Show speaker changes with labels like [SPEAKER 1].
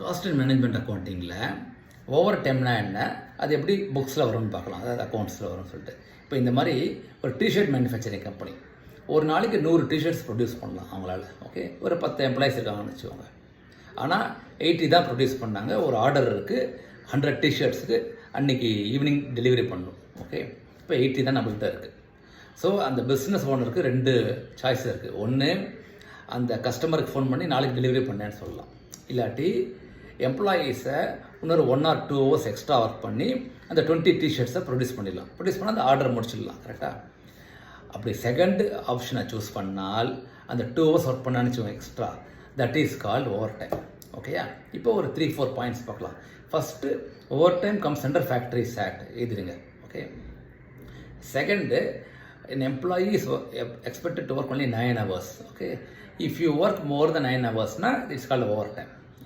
[SPEAKER 1] Cost and management அக்கௌண்டிங்கில் over டைம்னா என்ன, அது எப்படி புக்ஸில் வரும்னு பார்க்கலாம், அதாவது அக்கௌண்ட்ஸில் வரும்னு சொல்லிட்டு. இப்போ இந்த மாதிரி ஒரு டிஷர்ட் மேனுஃபேக்சரிங் கம்பெனி ஒரு நாளைக்கு 100 டிஷர்ட்ஸ் ப்ரொடியூஸ் பண்ணலாம் அவங்களால. ஓகே, ஒரு 10 எம்ப்ளாயிஸ் இருக்காங்கன்னு வச்சுக்கோங்க. ஆனால் 80 தான் ப்ரொடியூஸ் பண்ணாங்க. ஒரு ஆர்டர் இருக்குது 100 டிஷர்ட்ஸுக்கு அன்றைக்கி ஈவினிங் டெலிவரி பண்ணணும். ஓகே, இப்போ 80 தான் நம்மள்கிட்ட இருக்குது. ஸோ அந்த பிஸ்னஸ் ஓனருக்கு 2 சாய்ஸ் இருக்குது. ஒன்று, அந்த கஸ்டமருக்கு ஃபோன் பண்ணி நாளைக்கு டெலிவரி பண்ணேன்னு சொல்லலாம். இல்லாட்டி எம்ப்ளாயீஸை இன்னொரு 1 or 2 hours எக்ஸ்ட்ரா ஒர்க் பண்ணி அந்த 20 டிஷர்ட்ஸை ப்ரொடியூஸ் பண்ணிடலாம். ப்ரொடியூஸ் பண்ணால் அந்த ஆர்டர் முடிச்சிடலாம். கரெக்டாக? அப்படி செகண்ட் ஆப்ஷனை சூஸ் பண்ணால் அந்த 2 hours ஒர்க் பண்ணான்னு வச்சுக்கோங்க extra, that is called over time. ஓகேயா? இப்போ ஒரு 3-4 பாயிண்ட்ஸ் பார்க்கலாம். First, over time comes under factories act, எழுதிடுங்க. Okay. Second, an employee is expected to work only 9 hours. Okay, if you work more than 9 hours, it's called overtime.